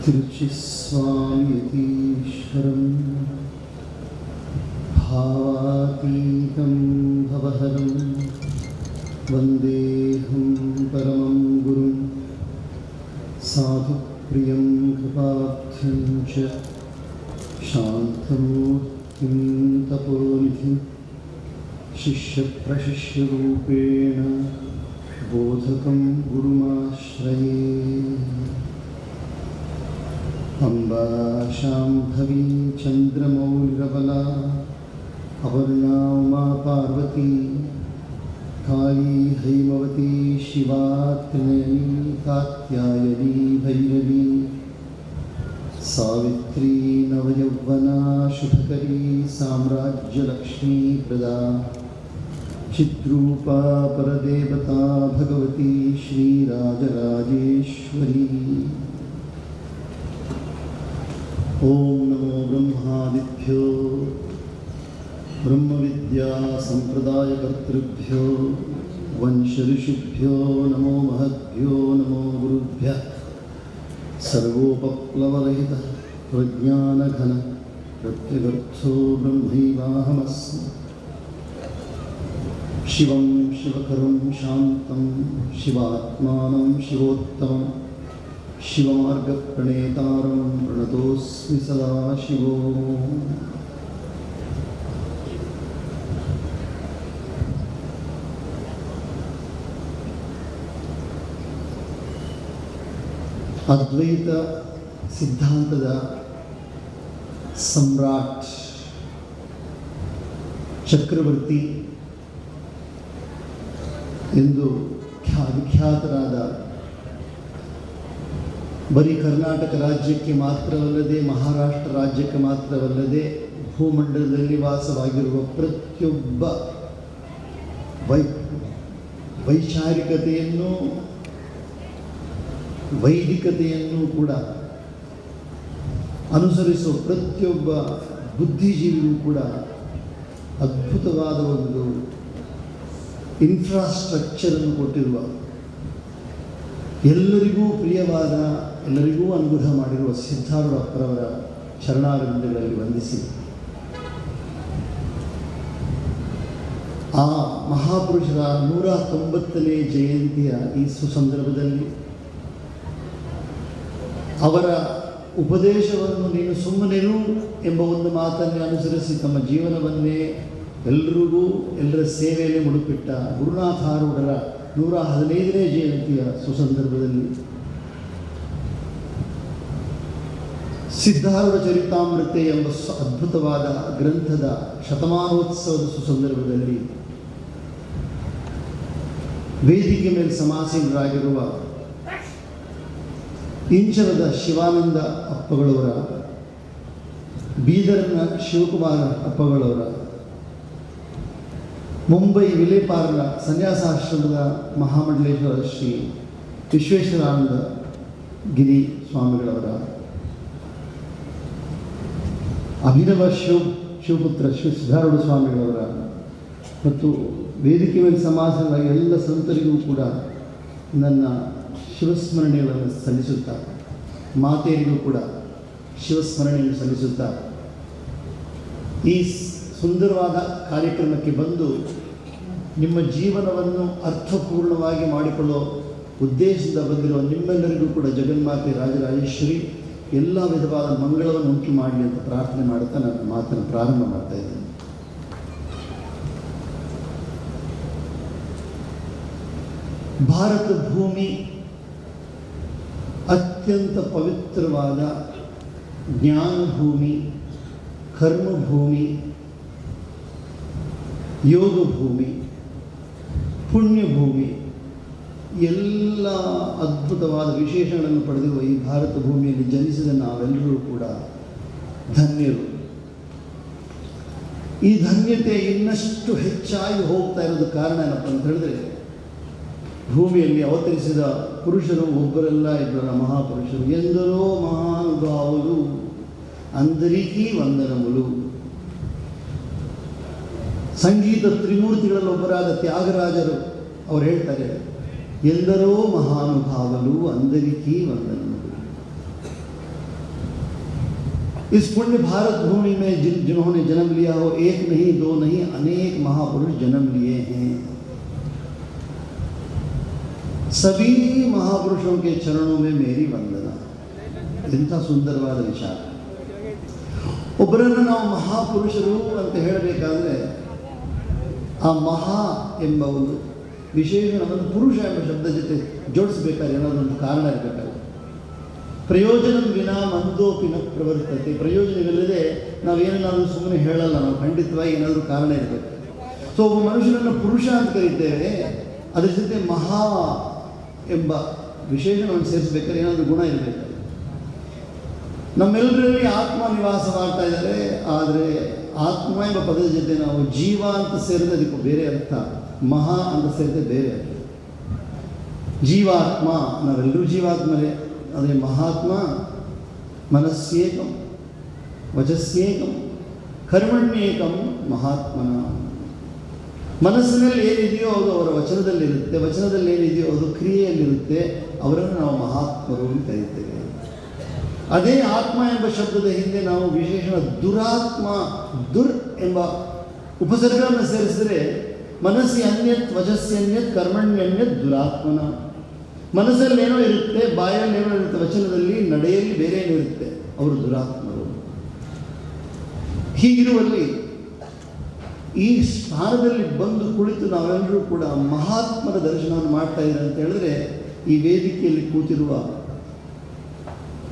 तिरुचिस्वामीतीश्वरं भावातीतं भवहरं वन्देऽहं परमं गुरुं साधुप्रियं कृपाब्धिं च शान्तमूर्तिं तपोनिधिं शिष्यप्रशिष्यरूपेण बोधकं गुरुमाश्रये। अम्बा शाम्भवी चन्द्रमौलिरबला अवर्णा उमा पार्वती काली हैमवती शिवा त्रिनयनी कात्यायनी भैरवी सावित्री नवयौवना शुभकरी साम्राज्यलक्ष्मी प्रदा चिद्रूपा परदेवता भगवती श्रीराजराजेश्वरी। ओम नमो ब्रह्मादिभ्यो ब्रह्मविद्या संप्रदायकर्तृभ्यो वंशऋषिभ्यो नमो महद्भ्यो नमो गुरुभ्यः। सर्वोपप्लवरहितः प्रज्ञानघन प्रत्यगर्थो ब्रह्मैवाहमस्मि। शिवं शिवकरं शान्तं शिवात्मानं शिवोत्तमं शिवमार्गप्रणेतारं प्रणतोऽस्मि सदा शिवो। ಅದ್ವೈತ ಸಿದ್ಧಾಂತದ ಸಮ್ರಾಟ್ ಚಕ್ರವರ್ತಿ ಎಂದು ವಿಖ್ಯಾತರಾದ ಬರೀ ಕರ್ನಾಟಕ ರಾಜ್ಯಕ್ಕೆ ಮಾತ್ರವಲ್ಲದೆ ಮಹಾರಾಷ್ಟ್ರ ರಾಜ್ಯಕ್ಕೆ ಮಾತ್ರವಲ್ಲದೆ ಭೂಮಂಡಲದಲ್ಲಿ ವಾಸವಾಗಿರುವ ಪ್ರತಿಯೊಬ್ಬ ವೈಚಾರಿಕತೆಯನ್ನು ವೈದಿಕತೆಯನ್ನು ಕೂಡ ಅನುಸರಿಸುವ ಪ್ರತಿಯೊಬ್ಬ ಬುದ್ಧಿಜೀವಿಯೂ ಕೂಡ ಅದ್ಭುತವಾದ ಒಂದು ಇನ್ಫ್ರಾಸ್ಟ್ರಕ್ಚರನ್ನು ಕೊಟ್ಟಿರುವ, ಎಲ್ಲರಿಗೂ ಪ್ರಿಯವಾದ, ಎಲ್ಲರಿಗೂ ಅನುಗ್ರಹ ಮಾಡಿರುವ ಸಿದ್ಧಾರೂಢಪ್ಪರವರ ಚರಣಾರವಿಂದಗಳಲ್ಲಿ ವಂದಿಸಿ ಆ ಮಹಾಪುರುಷರ 190ನೇ ಜಯಂತಿಯ ಈ ಸುಸಂದರ್ಭದಲ್ಲಿ ಅವರ ಉಪದೇಶವನ್ನು ನೀನು ಸುಮ್ಮನೆರು ಎಂಬ ಒಂದು ಮಾತನ್ನೇ ಅನುಸರಿಸಿ ತಮ್ಮ ಜೀವನವನ್ನೇ ಎಲ್ಲರಿಗೂ ಎಲ್ಲರ ಸೇವೆಯಲ್ಲಿ ಮುಡುಪಿಟ್ಟ ಗುರುನಾಥಾರೂಢರ 115ನೇ ಜಯಂತಿಯ ಸುಸಂದರ್ಭದಲ್ಲಿ ಸಿದ್ಧಾರೂಢ ಚರಿತಾಮೃತ ಎಂಬ ಅದ್ಭುತವಾದ ಗ್ರಂಥದ ಶತಮಾನೋತ್ಸವದ ಸುಸಂದರ್ಭದಲ್ಲಿ ವೇದಿಕೆ ಮೇಲೆ ಸಮಾಸೀನರಾಗಿರುವ ಇಂಚರದ ಶಿವಾನಂದ ಅಪ್ಪಗಳವರ, ಬೀದರ್ನ ಶಿವಕುಮಾರ ಅಪ್ಪಗಳವರ, ಮುಂಬೈ ವಿಲೇಪಾರ್ನ ಸನ್ಯಾಸಾಶ್ರಮದ ಮಹಾಮಂಡಲೇಶ್ವರ ಶ್ರೀ ವಿಶ್ವೇಶ್ವರಾನಂದ ಗಿರಿ ಸ್ವಾಮಿಗಳವರ, ಅಭಿನವ ಶಿವಪುತ್ರ ಶ್ರೀ ಸಿದ್ಧಾರೂಢ ಸ್ವಾಮಿಗಳವರ ಮತ್ತು ವೇದಿಕೆ ಮೇಲೆ ಸಮಾಸದ ಎಲ್ಲ ಸಂತರಿಗೂ ಕೂಡ ನನ್ನ ಶಿವಸ್ಮರಣೆಗಳನ್ನು ಸಲ್ಲಿಸುತ್ತಾ, ಮಾತೆಯರಿಗೂ ಕೂಡ ಶಿವಸ್ಮರಣೆಯನ್ನು ಸಲ್ಲಿಸುತ್ತಾ ಈ ಸುಂದರವಾದ ಕಾರ್ಯಕ್ರಮಕ್ಕೆ ಬಂದು ನಿಮ್ಮ ಜೀವನವನ್ನು ಅರ್ಥಪೂರ್ಣವಾಗಿ ಮಾಡಿಕೊಳ್ಳೋ ಉದ್ದೇಶದಿಂದ ಬಂದಿರುವ ನಿಮ್ಮೆಲ್ಲರಿಗೂ ಕೂಡ ಜಗನ್ಮಾತೆ ರಾಜರಾಜೇಶ್ವರಿ ಎಲ್ಲ ವಿಧವಾದ ಮಂಗಳವನ್ನು ಉಂಟು ಮಾಡಲಿ ಅಂತ ಪ್ರಾರ್ಥನೆ ಮಾಡುತ್ತಾ ನನ್ನ ಮಾತನ್ನು ಪ್ರಾರಂಭ ಮಾಡ್ತಾ ಇದ್ದೇನೆ. ಭಾರತ ಭೂಮಿ ಅತ್ಯಂತ ಪವಿತ್ರವಾದ ಜ್ಞಾನಭೂಮಿ, ಕರ್ಮಭೂಮಿ, ಯೋಗಭೂಮಿ, ಪುಣ್ಯಭೂಮಿ, ಎಲ್ಲ ಅದ್ಭುತವಾದ ವಿಶೇಷಗಳನ್ನು ಪಡೆದಿರುವ ಈ ಭಾರತ ಭೂಮಿಯಲ್ಲಿ ಜನಿಸಿದ ನಾವೆಲ್ಲರೂ ಕೂಡ ಧನ್ಯರು. ಈ ಧನ್ಯತೆ ಇನ್ನಷ್ಟು ಹೆಚ್ಚಾಗಿ ಹೋಗ್ತಾ ಇರೋದು ಕಾರಣ ಏನಪ್ಪ ಅಂತ ಹೇಳಿದ್ರೆ, ಭೂಮಿಯಲ್ಲಿ ಅವತರಿಸಿದ ಪುರುಷರು ಒಬ್ಬರೆಲ್ಲ ಇಬ್ಬರ ಮಹಾಪುರುಷರು. ಎಂದರೋ ಮಹಾನುಭಾವುಲು ಅಂದರಿಕೀ ವಂದನములు. ಸಂಗೀತ ತ್ರಿಮೂರ್ತಿಗಳಲ್ಲಿ ಒಬ್ಬರಾದ ತ್ಯಾಗರಾಜರು ಅವರು ಹೇಳ್ತಾರೆ, ಎಂದರೋ ಮಹಾನುಭಾವಲು ಅಂದರಿಕೀ ವಂದನములు. इस पुण्य भारत भूमि में जिन्होंने जन्म लिया हो, एक नहीं दो नहीं अनेक महापुरुष जन्म लिए हैं। सभी महापुरुषों के चरणों में मेरी वंदना। ಇಂಥ ಸುಂದರವಾದ ವಿಚಾರ. ಒಬ್ಬರನ್ನು ನಾವು ಮಹಾಪುರುಷರು ಅಂತ ಹೇಳಬೇಕಾದ್ರೆ ಆ ಮಹಾ ಎಂಬ ಒಂದು ವಿಶೇಷಣವನ್ನು ಪುರುಷ ಎಂಬ ಶಬ್ದ ಜೊತೆ ಜೋಡಿಸಬೇಕಾದ್ರೆ ಏನಾದೊಂದು ಕಾರಣ ಇರಬೇಕಾದ್ರೆ, ಪ್ರಯೋಜನ ವಿನಾ ಮಂದೋಪಿನ ಪ್ರವರ್ತತೆ, ಪ್ರಯೋಜನವಿಲ್ಲದೆ ನಾವೇನಾದರೂ ಸುಮ್ಮನೆ ಹೇಳಲ್ಲ, ನಾವು ಖಂಡಿತವಾಗಿ ಏನಾದರೂ ಕಾರಣ ಇರಬೇಕು. ಸೊ ಒಬ್ಬ ಮನುಷ್ಯನನ್ನು ಪುರುಷ ಅಂತ ಕರೀತೇವೆ, ಅದರ ಜೊತೆ ಮಹಾ ಎಂಬ ವಿಶೇಷಣವನ್ನು ಸೇರಿಸಬೇಕಾದ್ರೆ ಏನಾದರೂ ಗುಣ ಇರಬೇಕು. ನಮ್ಮೆಲ್ಲರಲ್ಲಿ ಆತ್ಮ ನಿವಾಸ ಮಾಡ್ತಾ ಇದ್ದಾರೆ, ಆದರೆ ಆತ್ಮ ಎಂಬ ಪದದ ಜೊತೆ ನಾವು ಜೀವ ಅಂತ ಸೇರಿದ್ರೆ ಅದಕ್ಕೆ ಬೇರೆ ಅರ್ಥ, ಮಹಾ ಅಂತ ಸೇರಿದ್ರೆ ಬೇರೆ ಅರ್ಥ. ಜೀವಾತ್ಮ, ನಾವೆಲ್ಲರೂ ಜೀವಾತ್ಮರೇ, ಆದರೆ ಮಹಾತ್ಮ ಮನಸ್ಸೇಕಂ ವಚಸ್ಸೇಕಂ ಕರ್ಮಣ್ಯೇಕಂ ಮಹಾತ್ಮನ. ಮನಸ್ಸಿನಲ್ಲಿ ಏನಿದೆಯೋ ಅದು ಅವರ ವಚನದಲ್ಲಿರುತ್ತೆ, ವಚನದಲ್ಲಿ ಏನಿದೆಯೋ ಅದು ಕ್ರಿಯೆಯಲ್ಲಿರುತ್ತೆ, ಅವರನ್ನು ನಾವು ಮಹಾತ್ಮರು ಅಂತ ಕರೀತೇವೆ. ಅದೇ ಆತ್ಮ ಎಂಬ ಶಬ್ದದ ಹಿಂದೆ ನಾವು ವಿಶೇಷಣ ದುರಾತ್ಮ, ದುರ್ ಎಂಬ ಉಪಸರ್ಗವನ್ನು ಸೇರಿಸಿದರೆ ಮನಸ್ಸಿ ಅನ್ಯತ್ ವಚಸ್ಸನ್ಯತ್ ಕರ್ಮಣ್ಯನ್ಯತ್ ದುರಾತ್ಮನ. ಮನಸ್ಸಲ್ಲೇನೋ ಇರುತ್ತೆ, ಬಾಯಲ್ಲೇನೋ ಇರುತ್ತೆ, ವಚನದಲ್ಲಿ ನಡೆಯಲ್ಲಿ ಬೇರೆ ಏನೋ ಇರುತ್ತೆ, ಅವರು ದುರಾತ್ಮರು. ಹೀಗಿರುವಲ್ಲಿ ಈ ಸ್ಥಾನದಲ್ಲಿ ಬಂದು ಕುಳಿತು ನಾವೆಲ್ಲರೂ ಕೂಡ ಮಹಾತ್ಮರ ದರ್ಶನವನ್ನು ಮಾಡ್ತಾ ಇದ್ದಾರೆ ಅಂತ ಹೇಳಿದ್ರೆ, ಈ ವೇದಿಕೆಯಲ್ಲಿ ಕೂತಿರುವ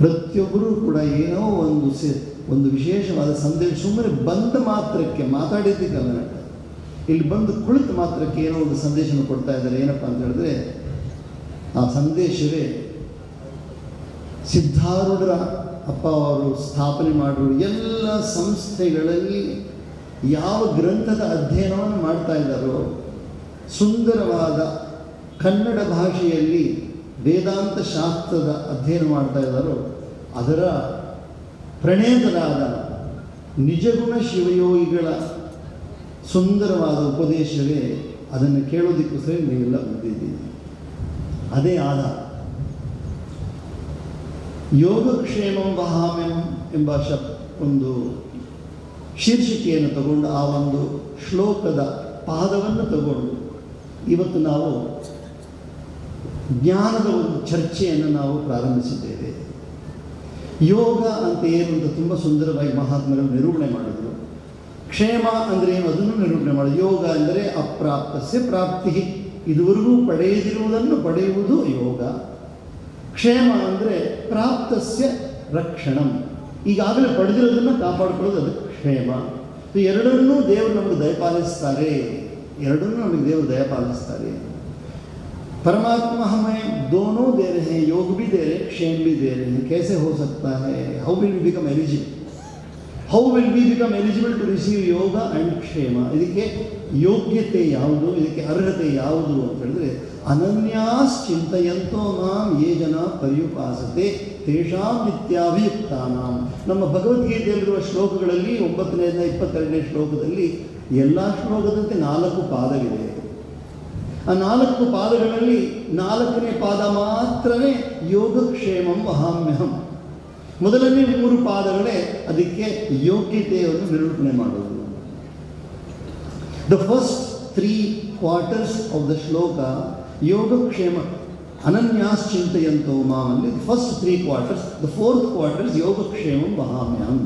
ಪ್ರತಿಯೊಬ್ಬರೂ ಕೂಡ ಏನೋ ಒಂದು ವಿಶೇಷವಾದ ಸಂದೇಶ, ಸುಮ್ಮನೆ ಬಂದ ಮಾತ್ರಕ್ಕೆ ಮಾತಾಡಿದ್ದಕ್ಕಲ್ಲ, ಇಲ್ಲಿ ಬಂದು ಕುಳಿತ ಮಾತ್ರಕ್ಕೆ ಏನೋ ಒಂದು ಸಂದೇಶವನ್ನು ಕೊಡ್ತಾ ಇದ್ದಾರೆ. ಏನಪ್ಪ ಅಂತ ಹೇಳಿದ್ರೆ, ಆ ಸಂದೇಶವೇ ಸಿದ್ಧಾರೂಢರ ಅಪ್ಪ ಅವರು ಸ್ಥಾಪನೆ ಮಾಡಿರುವ ಎಲ್ಲ ಸಂಸ್ಥೆಗಳಲ್ಲಿ ಯಾವ ಗ್ರಂಥದ ಅಧ್ಯಯನವನ್ನು ಮಾಡ್ತಾ ಇದ್ದಾರೋ, ಸುಂದರವಾದ ಕನ್ನಡ ಭಾಷೆಯಲ್ಲಿ ವೇದಾಂತ ಶಾಸ್ತ್ರದ ಅಧ್ಯಯನ ಮಾಡ್ತಾ ಇದ್ದಾರೋ, ಅದರ ಪ್ರಣೇತರಾದ ನಿಜಗುಣ ಶಿವಯೋಗಿಗಳ ಸುಂದರವಾದ ಉಪದೇಶವೇ, ಅದನ್ನು ಕೇಳೋದಕ್ಕೋಸ್ಕರ ನೀವೆಲ್ಲ ಬಂದಿದ್ದೀವಿ. ಅದೇ ಆಧಾರ. ಯೋಗಕ್ಷೇಮಂ ವಹಾಮ್ಯಂ ಎಂಬ ಒಂದು ಶೀರ್ಷಿಕೆಯನ್ನು ತಗೊಂಡು, ಆ ಒಂದು ಶ್ಲೋಕದ ಪಾದವನ್ನು ತಗೊಂಡು ಇವತ್ತು ನಾವು ಜ್ಞಾನದ ಒಂದು ಚರ್ಚೆಯನ್ನು ನಾವು ಪ್ರಾರಂಭಿಸಿದ್ದೇವೆ. ಯೋಗ ಅಂತ ಏನು ಅಂತ ತುಂಬ ಸುಂದರವಾಗಿ ಮಹಾತ್ಮರು ನಿರೂಪಣೆ ಮಾಡಿದರು. ಕ್ಷೇಮ ಅಂದರೆ ಏನು ಅದನ್ನು ನಿರೂಪಣೆ ಮಾಡಿದ್ರು. ಯೋಗ ಅಂದರೆ ಅಪ್ರಾಪ್ತಸ್ಯ ಪ್ರಾಪ್ತಿ, ಇದುವರೆಗೂ ಪಡೆಯದಿರುವುದನ್ನು ಪಡೆಯುವುದು ಯೋಗ. ಕ್ಷೇಮ ಅಂದರೆ ಪ್ರಾಪ್ತಸ್ಯ ರಕ್ಷಣಂ, ಈಗಾಗಲೇ ಪಡೆದಿರೋದನ್ನು ಕಾಪಾಡಿಕೊಳ್ಳೋದು ಅದು ಕ್ಷೇಮ. ಎರಡನ್ನೂ ದೇವರು ನಮಗೆ ದಯಪಾಲಿಸ್ತಾರೆ, ಎರಡನ್ನೂ ನಮಗೆ ದೇವರು ದಯಪಾಲಿಸ್ತಾರೆ. परमात्मा हमें दोनों दे रहे हैं, योग भी दे रहे हैं, क्षेम भी दे रहे हैं. कैसे हो सकता है? How will we become eligible? How will we become eligible to receive yoga and kshema? ಇದಕ್ಕೆ ಯೋಗ್ಯತೆ ಯಾವುದು, ಇದಕ್ಕೆ ಅರ್ಹತೆ ಯಾವುದು ಅಂತ ಹೇಳಿದ್ರೆ, ಅನನ್ಯಾಸ್ ಚಿಂತಯಂತೋ ಮಾಂ ಯೇ ಜನ ಪರ್ಯುಪಾಸತೆ ತೇಷಾಂ ನಿತ್ಯಾಭಿಯುಕ್ತಾನಾಂ. ನಮ್ಮ ಭಗವದ್ಗೀತೆಯಲ್ಲಿರುವ ಶ್ಲೋಕಗಳಲ್ಲಿ 9ನೇಯಿಂದ 22ನೇ ಶ್ಲೋಕದಲ್ಲಿ ಎಲ್ಲ ಶ್ಲೋಕದಂತೆ 4 ಪಾದವಿದೆ. ಆ 4 ಪಾದಗಳಲ್ಲಿ 4ನೇ ಪಾದ ಮಾತ್ರವೇ ಯೋಗಕ್ಷೇಮಂ ವಹಾಮ್ಯಹಂ. ಮೊದಲನೇ 3 ಪಾದಗಳೇ ಅದಕ್ಕೆ ಯೋಗ್ಯತೆಯನ್ನು ನಿರೂಪಣೆ ಮಾಡೋದು. The first 3 quarters of the shloka ಯೋಗಕ್ಷೇಮ ಅನನ್ಯಾಸ್ ಚಿಂತಯಂತೋ ಮಾಮಲ್ಲಿ first 3 quarters, the 4th quarter ಯೋಗಕ್ಷೇಮಂ ವಹಾಮ್ಯಹಂ.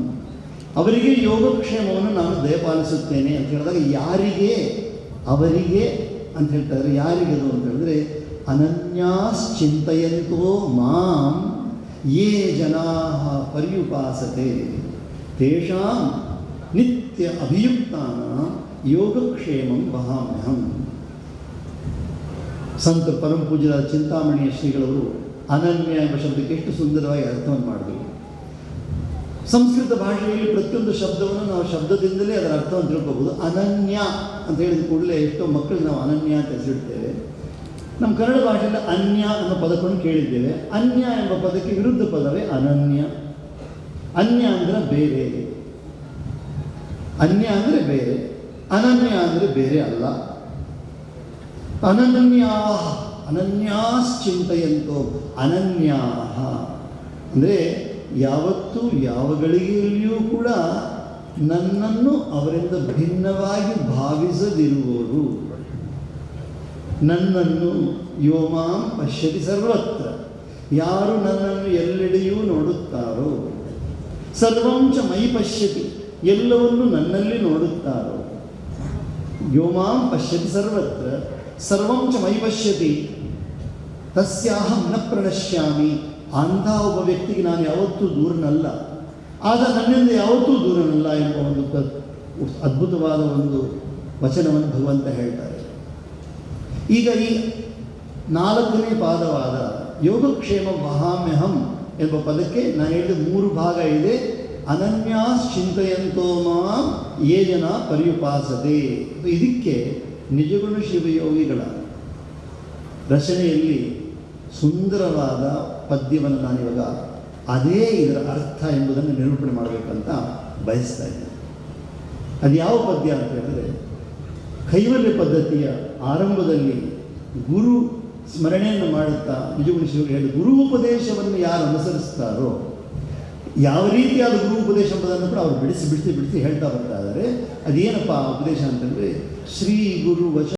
ಅವರಿಗೆ ಯೋಗಕ್ಷೇಮವನ್ನು ನಾನು ದಯಪಾಲಿಸುತ್ತೇನೆ ಅಂತ ಹೇಳಿದಾಗ ಯಾರಿಗೆ? ಅವರಿಗೆ ಅಂತ ಹೇಳ್ತಾರೆ. ಯಾರಿಗದು ಅಂತ ಹೇಳಿದ್ರೆ, ಅನನ್ಯಾಸ್ ಚಿಂತಯಂತೋ ಮಾಂ ಯೇ ಜನಾ ಪರ್ಯುಪಾಸತೆ ತೇಷಾಂ ನಿತ್ಯ ಅಭಿಯುಕ್ತಾನಾಂ ಯೋಗಕ್ಷೇಮಂ ವಹಾಮ್ಯಹಂ. ಸಂತ ಪರಮ ಪೂಜ್ಯರಾದ ಚಿಂತಾಮಣಿಯ ಶ್ರೀಗಳವರು ಅನನ್ಯ ಎಂಬ ಶಬ್ದಕ್ಕೆ ಎಷ್ಟು ಸುಂದರವಾಗಿ ಅರ್ಥವನ್ನು ಮಾಡಿದರು. ಸಂಸ್ಕೃತ ಭಾಷೆಯಲ್ಲಿ ಪ್ರತಿಯೊಂದು ಶಬ್ದವನ್ನು ನಾವು ಶಬ್ದದಿಂದಲೇ ಅದರ ಅರ್ಥವನ್ನು ತಿಳ್ಕೋಬಹುದು. ಅನನ್ಯ ಅಂತ ಹೇಳಿದ ಕೂಡಲೇ ಎಷ್ಟೋ ಮಕ್ಕಳಿಗೆ ನಾವು ಅನನ್ಯ ಅಂತ ಹೆಸರಿಡ್ತೇವೆ. ನಮ್ಮ ಕನ್ನಡ ಭಾಷೆಯಲ್ಲಿ ಅನ್ಯ ಅನ್ನೋ ಪದವನ್ನು ಕೇಳಿದ್ದೇವೆ. ಅನ್ಯ ಎಂಬ ಪದಕ್ಕೆ ವಿರುದ್ಧ ಪದವೇ ಅನನ್ಯ. ಅನ್ಯ ಅಂದರೆ ಬೇರೆ, ಅನ್ಯ ಅಂದರೆ ಬೇರೆ, ಅನನ್ಯ ಅಂದರೆ ಬೇರೆ ಅಲ್ಲ. ಅನನ್ಯಾಸ್ ಚಿಂತಯಂತೋ, ಅನನ್ಯಾಹ ಅಂದರೆ ಯಾವತ್ತೂ ಯಾವ ಗಳಿಗೆಯಲ್ಲಿಯೂ ಕೂಡ ನನ್ನನ್ನು ಅವರಿಂದ ಭಿನ್ನವಾಗಿ ಭಾವಿಸದಿರುವವರು. ನನ್ನನ್ನು ಯೋಮಾಂ ಪಶ್ಯತಿ ಸರ್ವತ್ರ, ಯಾರು ನನ್ನನ್ನು ಎಲ್ಲೆಡೆಯೂ ನೋಡುತ್ತಾರೋ, ಸರ್ವಂ ಚ ಮೈ ಪಶ್ಯತಿ, ಎಲ್ಲವನ್ನು ನನ್ನಲ್ಲಿ ನೋಡುತ್ತಾರೋ, ಯೋಮಾಂ ಪಶ್ಯತಿ ಸರ್ವತ್ರ ಸರ್ವಂ ಚ ಮೈ ಪಶ್ಯತಿ ತಸ್ಯಾಹಂ ನ ಪ್ರಣಶ್ಯಾಮಿ. ಅಂಥ ಒಬ್ಬ ವ್ಯಕ್ತಿಗೆ ನಾನು ಯಾವತ್ತೂ ದೂರನಲ್ಲ, ಆಗ ನನ್ನಿಂದ ಯಾವತ್ತೂ ದೂರನಲ್ಲ ಎಂಬ ಒಂದು ಅದ್ಭುತವಾದ ಒಂದು ವಚನವನ್ನು ಭಗವಂತ ಹೇಳ್ತಾರೆ. ಈಗ ಈ 4ನೇ ಪಾದವಾದ ಯೋಗಕ್ಷೇಮ ವಹಾಮ್ಯಹಂ ಎಂಬ ಪದಕ್ಕೆ ನಾನು ಹೇಳಿದ 3 ಭಾಗ ಇದೆ. ಅನನ್ಯಾಸ್ ಚಿಂತೆಯಂತೋ ಮಾಂ ಯೇ ಜನ ಪರ್ಯುಪಾಸತೆ. ಇದಕ್ಕೆ ನಿಜಗುಣ ಶಿವಯೋಗಿಗಳ ರಚನೆಯಲ್ಲಿ ಸುಂದರವಾದ ಪದ್ಯವನ್ನು ನಾನಿವಾಗ ಅದೇ ಇದರ ಅರ್ಥ ಎಂಬುದನ್ನು ನಿರೂಪಣೆ ಮಾಡಬೇಕಂತ ಬಯಸ್ತಾ ಇದ್ದೇನೆ. ಅದು ಯಾವ ಪದ್ಯ ಅಂತ ಹೇಳಿದ್ರೆ, ಕೈವಲ್ಯ ಪದ್ಧತಿಯ ಆರಂಭದಲ್ಲಿ ಗುರು ಸ್ಮರಣೆಯನ್ನು ಮಾಡುತ್ತಾ ನಿಜಗುಣ ಶಿವಯೋಗಿ ಹೇಳಿದ ಗುರು ಉಪದೇಶವನ್ನು ಯಾರು ಅನುಸರಿಸ್ತಾರೋ, ಯಾವ ರೀತಿಯಾದ ಗುರು ಉಪದೇಶ ಎಂಬುದನ್ನು ಕೂಡ ಅವರು ಬಿಡಿಸಿ ಹೇಳ್ತಾ ಬರ್ತಾ ಇದ್ದಾರೆ. ಅದೇನಪ್ಪ ಉಪದೇಶ ಅಂತಂದರೆ, ಶ್ರೀ ಗುರು ವಚನ